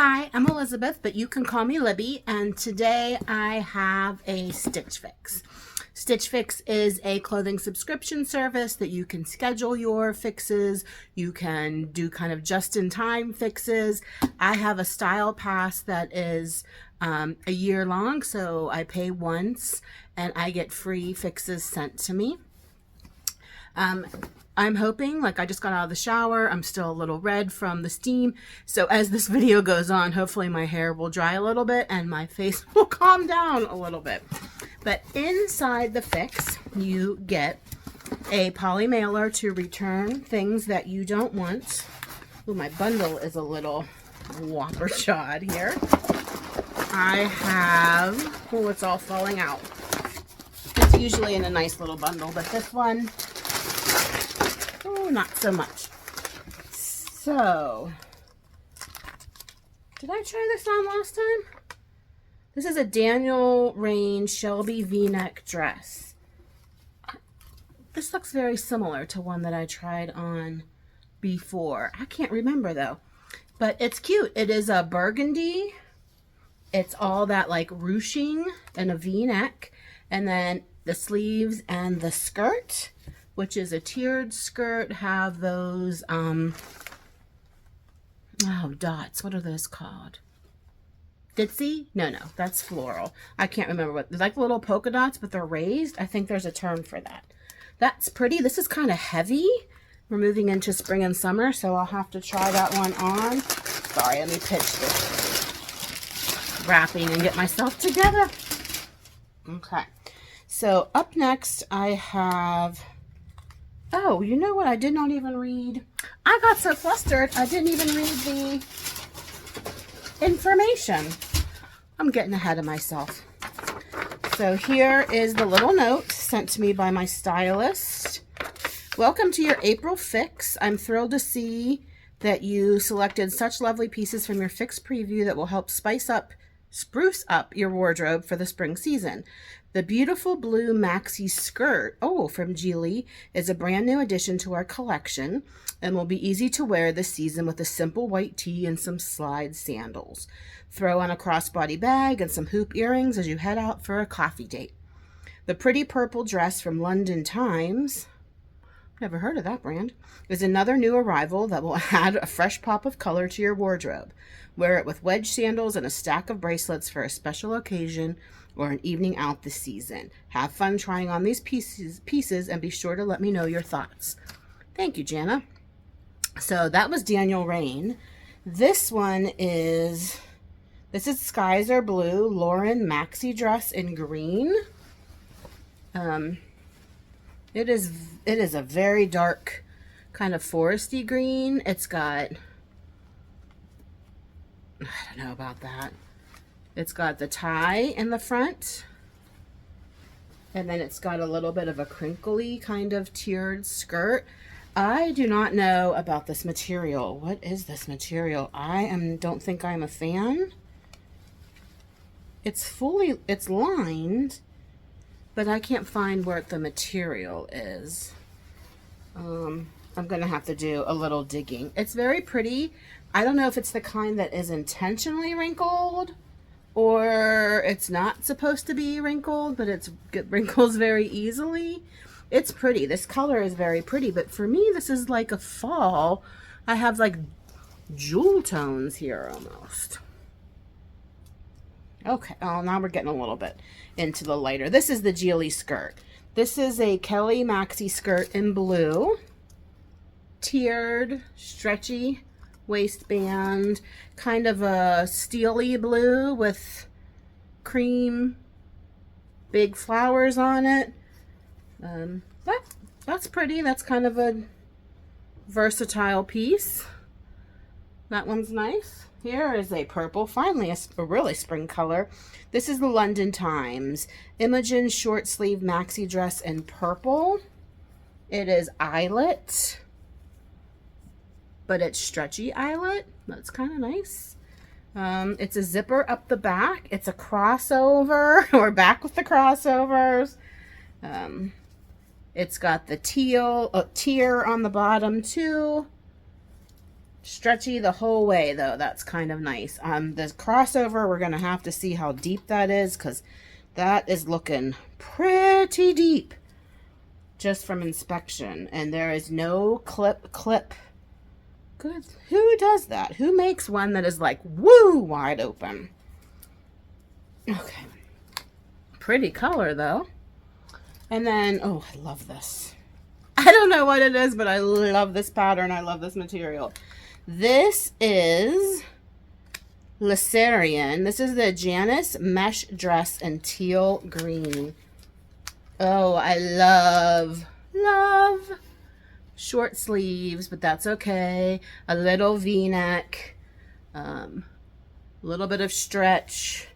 Hi, I'm Elizabeth, but you can call me Libby, and today I have a Stitch Fix. Stitch Fix is a clothing subscription service that you can schedule your fixes. You can do kind of just-in-time fixes. I have a style pass that is a year long, so I pay once and I get free fixes sent to me. I'm hoping, like I just got out of the shower, I'm still a little red from the steam, so as this video goes on, hopefully my hair will dry a little bit and my face will calm down a little bit. But inside the fix, you get a poly mailer to return things that you don't want. Ooh, my bundle is a little whopper jawed here. I have, oh, it's all falling out. It's usually in a nice little bundle, but this one, oh, not so much. So, did I try this on last time? This is a Daniel Rain Shelby V-neck dress. This looks very similar to one that I tried on before. I can't remember though, but it's cute. It is a burgundy. It's all that like ruching and a V-neck, and then the sleeves and the skirt, which is a tiered skirt, have those, dots. What are those called? Ditzy? No, that's floral. I can't remember what, they're like little polka dots, but they're raised. I think there's a term for that. That's pretty. This is kind of heavy. We're moving into spring and summer, so I'll have to try that one on. Sorry, let me pitch this wrapping and get myself together. Okay. So up next, I have, oh, you know what? I did not even read. I got so flustered, I didn't even read the information. I'm getting ahead of myself. So here is the little note sent to me by my stylist. Welcome to your April fix. I'm thrilled to see that you selected such lovely pieces from your fix preview that will help spruce up your wardrobe for the spring season. The beautiful blue maxi skirt, from Geely, is a brand new addition to our collection and will be easy to wear this season with a simple white tee and some slide sandals. Throw on a crossbody bag and some hoop earrings as you head out for a coffee date. The pretty purple dress from London Times, never heard of that brand, is another new arrival that will add a fresh pop of color to your wardrobe. Wear it with wedge sandals and a stack of bracelets for a special occasion or an evening out this season. Have fun trying on these pieces and be sure to let me know your thoughts. Thank you, Jana. So that was Daniel Rain. This one is, Skies Are Blue Lauren maxi dress in green. It is a very dark kind of foresty green. It's got, I don't know about that. It's got the tie in the front, and then it's got a little bit of a crinkly kind of tiered skirt. I do not know about this material. What is this material? Don't think I'm a fan. It's lined, but I can't find where the material is. I'm gonna have to do a little digging. It's very pretty. I don't know if it's the kind that is intentionally wrinkled or it's not supposed to be wrinkled, but it wrinkles very easily. It's pretty. This color is very pretty, but for me, this is like a fall. I have like jewel tones here almost. Okay, now we're getting a little bit into the lighter. This is the Geely skirt. This is a Kelly maxi skirt in blue. Tiered, stretchy waistband, kind of a steely blue with cream, big flowers on it. That's pretty. That's kind of a versatile piece. That one's nice. Here is a purple, finally a really spring color. This is the London Times Imogen short sleeve maxi dress in purple. It is eyelet, but it's stretchy eyelet. That's kind of nice. It's a zipper up the back. It's a crossover. We're back with the crossovers. It's got the teal tier on the bottom too. Stretchy the whole way though. That's kind of nice. The crossover, we're gonna have to see how deep that is, because that is looking pretty deep just from inspection. And there is no clip. Good. Who does that? Who makes one that is like woo wide open? Okay. Pretty color though. And then, oh, I love this. I don't know what it is, but I love this pattern. I love this material. This is Lacerian. This is the Janice mesh dress in teal green. Oh, I love short sleeves, but that's okay. A little V-neck, little bit of stretch,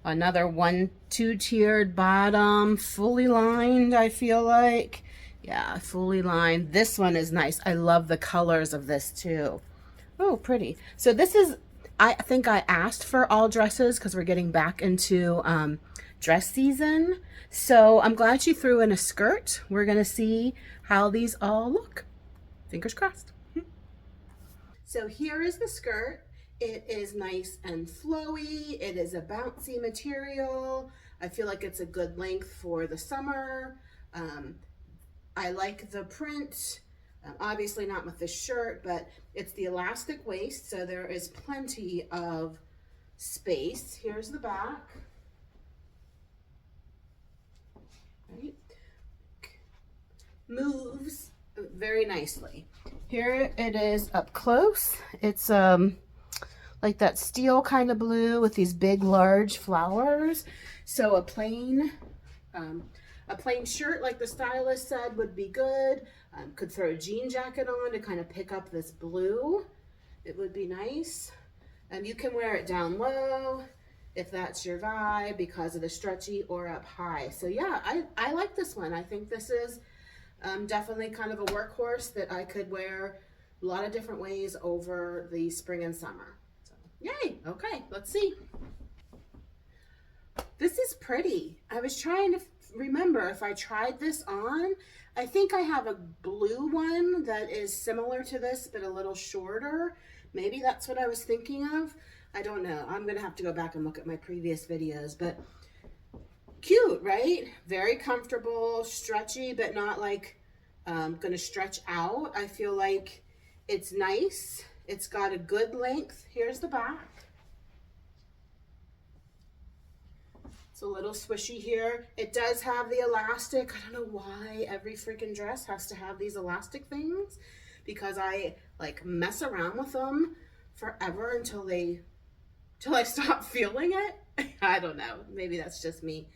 another 2-tiered bottom, fully lined, I feel like. Yeah, fully lined. This one is nice. I love the colors of this too. Oh, pretty. So this is, I think I asked for all dresses because we're getting back into dress season. So I'm glad she threw in a skirt. We're going to see how these all look. Fingers crossed. So here is the skirt. It is nice and flowy. It is a bouncy material. I feel like it's a good length for the summer. I like the print. Obviously not with the shirt, but it's the elastic waist, so there is plenty of space. Here's the back. Right. Moves very nicely. Here it is up close. It's like that steel kind of blue with these big large flowers. So a plain shirt, like the stylist said, would be good. Could throw a jean jacket on to kind of pick up this blue. It would be nice. You can wear it down low if that's your vibe because of the stretchy, or up high. So yeah, I like this one. I think this is definitely kind of a workhorse that I could wear a lot of different ways over the spring and summer. So yay, okay, let's see. This is pretty. I was trying to remember if I tried this on. I think I have a blue one that is similar to this, but a little shorter. Maybe that's what I was thinking of. I don't know. I'm going to have to go back and look at my previous videos, but cute, right? Very comfortable, stretchy, but not like going to stretch out. I feel like it's nice. It's got a good length. Here's the back. It's a little swishy here. It does have the elastic. I don't know why every freaking dress has to have these elastic things, because I like mess around with them forever until I stop feeling it. I don't know. Maybe that's just me.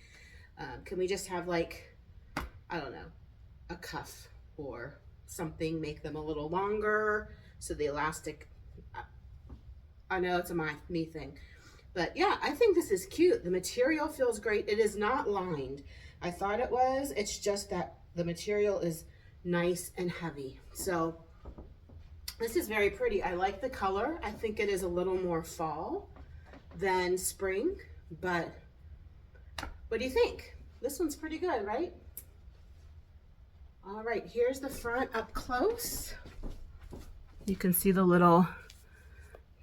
Can we just have like, I don't know, a cuff or something, make them a little longer so the elastic, I know it's a me thing. But yeah, I think this is cute. The material feels great. It is not lined. I thought it was. It's just that the material is nice and heavy. So this is very pretty. I like the color. I think it is a little more fall than spring. But what do you think? This one's pretty good, right? All right, here's the front up close. You can see the little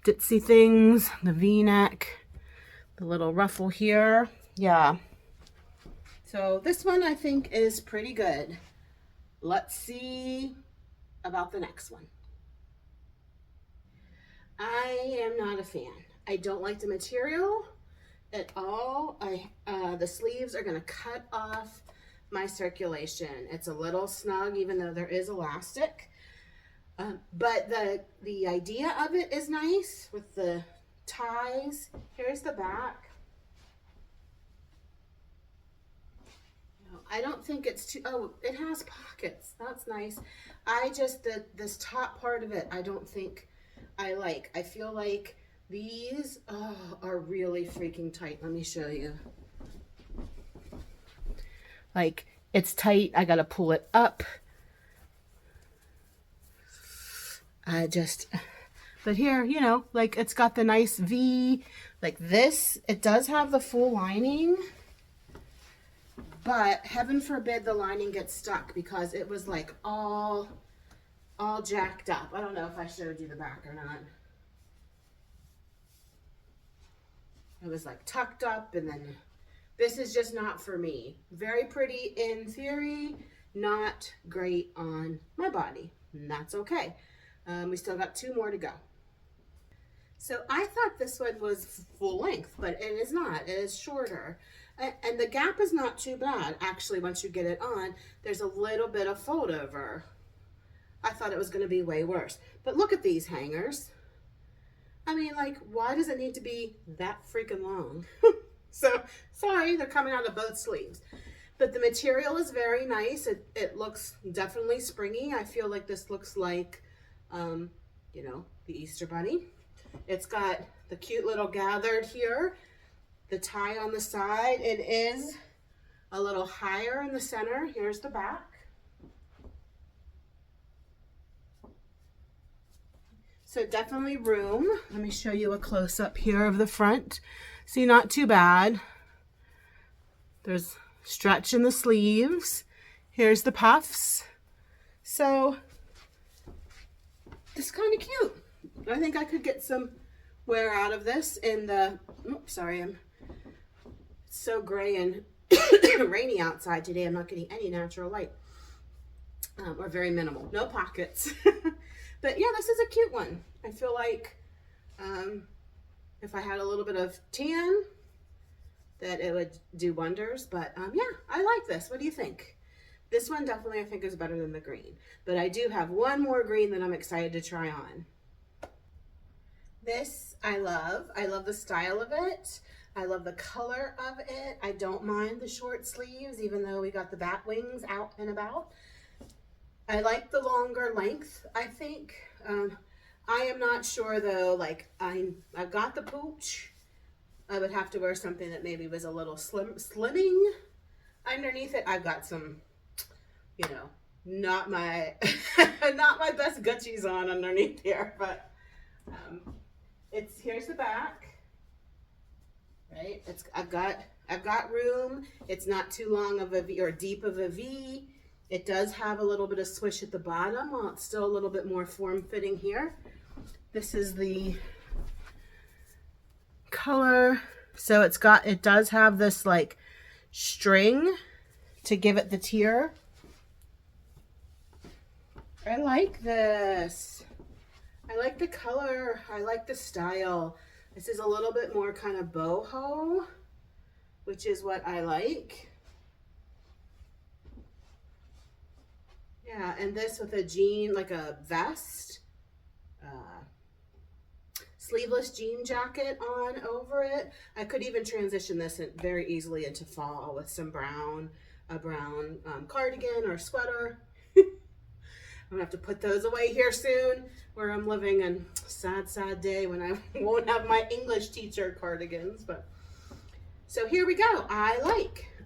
ditzy things, the V-neck, the little ruffle here. Yeah. So this one I think is pretty good. Let's see about the next one. I am not a fan. I don't like the material at all. The sleeves are going to cut off my circulation. It's a little snug, even though there is elastic. But the idea of it is nice with the ties. Here's the back. I don't think it's too, oh, it has pockets. That's nice. This top part of it, I don't think I like. I feel like these are really freaking tight. Let me show you. Like, it's tight. I got to pull it up. But here, you know, like it's got the nice V, like this. It does have the full lining, but heaven forbid the lining gets stuck, because it was like all all jacked up. I don't know if I showed you the back or not. It was like tucked up, and then this is just not for me. Very pretty in theory, not great on my body, and that's okay. We still got 2 more to go. So I thought this one was full length, but it is not. It is shorter. And the gap is not too bad. Actually, once you get it on, there's a little bit of fold over. I thought it was going to be way worse. But look at these hangers. I mean, like, why does it need to be that freaking long? So, sorry, they're coming out of both sleeves. But the material is very nice. It looks definitely springy. I feel like this looks like, you know, the Easter Bunny. It's got the cute little gathered here, the tie on the side. It is a little higher in the center. Here's the back. So definitely room. Let me show you a close-up here of the front. See, not too bad. There's stretch in the sleeves. Here's the puffs. So this is kind of cute. I think I could get some wear out of this in the, oops, sorry, it's so gray and rainy outside today. I'm not getting any natural light, or very minimal. No pockets. But yeah, this is a cute one. I feel like if I had a little bit of tan, that it would do wonders. But yeah, I like this. What do you think? This one definitely I think is better than the green. But I do have one more green that I'm excited to try on. This I love. I love the style of it. I love the color of it. I don't mind the short sleeves, even though we got the bat wings out and about. I like the longer length, I think. I am not sure though, like I've got the pooch. I would have to wear something that maybe was a little slimming underneath it. I've got some, you know, not my not my best Gucci's on underneath here, but here's the back. Right? I've got room. It's not too long of a V or deep of a V. It does have a little bit of swish at the bottom, while it's still a little bit more form-fitting here. This is the color. So it does have this like string to give it the tier. I like this. I like the color. I like the style. This is a little bit more kind of boho, which is what I like. Yeah, and this with a jean, like a vest, sleeveless jean jacket on over it. I could even transition this very easily into fall with some a brown cardigan or sweater. I'm gonna have to put those away here soon, where I'm living a sad, sad day when I won't have my English teacher cardigans. But so here we go. I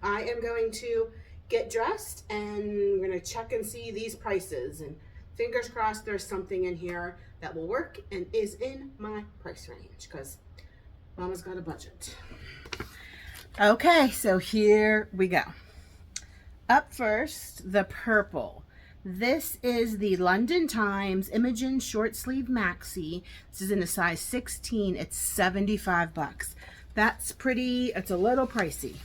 am going to get dressed and we're gonna check and see these prices, and fingers crossed there's something in here that will work and is in my price range, because Mama's got a budget. Okay, so here we go. Up first, the purple. This is the London Times Imogen short sleeve maxi. This is in a size 16. It's 75 bucks. That's pretty, it's a little pricey.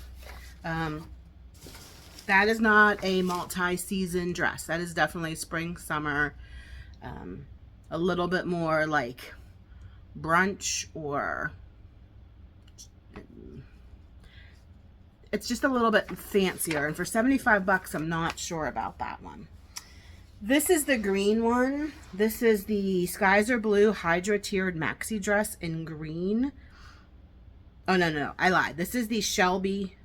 That is not a multi-season dress. That is definitely spring, summer, a little bit more like brunch, or it's just a little bit fancier. And for 75 bucks, I'm not sure about that one. This is the green one. This is the Skies Are Blue Hydra Tiered Maxi Dress in green. Oh, no, I lied. This is the Shelby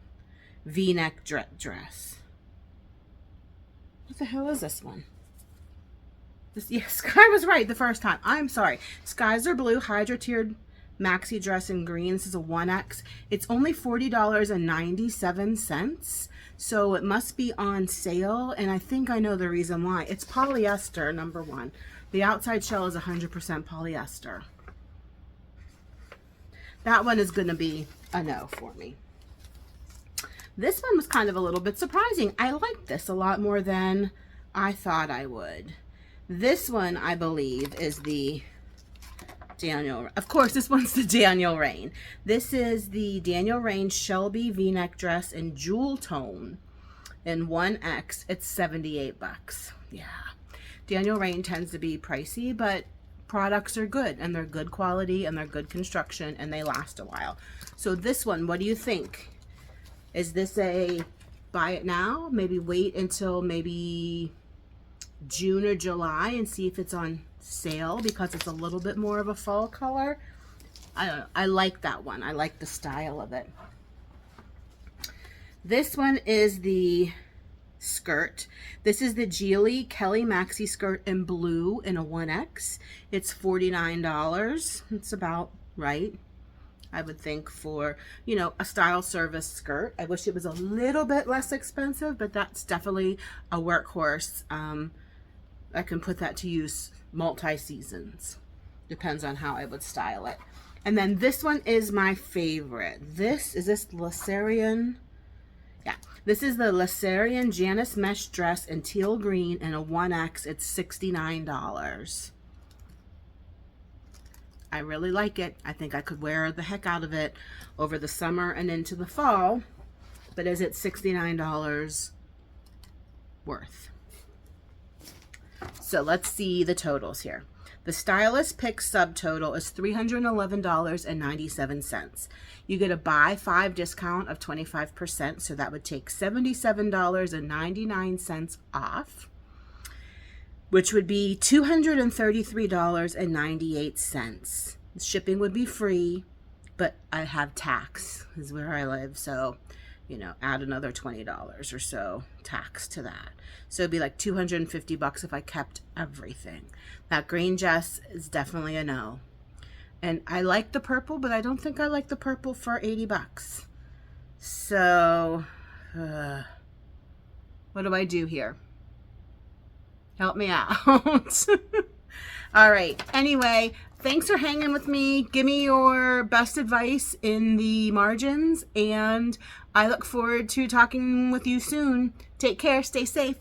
V-neck dress. What the hell is this one? Yes, I was right the first time. I'm sorry. Skies Are Blue Hydra Tiered Maxi Dress in green. This is a 1X. It's only $40.97. So it must be on sale, and I think I know the reason why. It's polyester, number one. The outside shell is 100% polyester. That one is going to be a no for me. This one was kind of a little bit surprising. I liked this a lot more than I thought I would. This one, I believe, is the Daniel. Of course, this one's the Daniel Rain. This is the Daniel Rain Shelby V-neck dress in jewel tone in 1X. It's 78 bucks. Yeah. Daniel Rain tends to be pricey, but products are good, and they're good quality, and they're good construction, and they last a while. So this one, what do you think? Is this a buy it now? Maybe wait until maybe June or July and see if it's on sale because it's a little bit more of a fall color. I don't know. I like that one. I like the style of it. This one is the skirt. This is the Geely Kelly Maxi skirt in blue in a 1X. It's $49. It's about right, I would think, for, you know, a style service skirt. I wish it was a little bit less expensive, but that's definitely a workhorse. I can put that to use multi-seasons. Depends on how I would style it. And then this one is my favorite. This Lacerian. Yeah, this is the Lacerian Janice mesh dress in teal green in a 1X. It's $69. I really like it. I think I could wear the heck out of it over the summer and into the fall. But is it $69 worth? So let's see the totals here. The Stylist pick subtotal is $311.97. You get a buy 5 discount of 25%, so that would take $77.99 off, which would be $233.98. Shipping would be free, but I have tax, is where I live, so, you know, add another $20 or so tax to that. So it'd be like 250 bucks if I kept everything. That green dress is definitely a no. And I like the purple, but I don't think I like the purple for 80 bucks. So, what do I do here? Help me out. All right. Anyway, thanks for hanging with me. Give me your best advice in the margins, and I look forward to talking with you soon. Take care. Stay safe.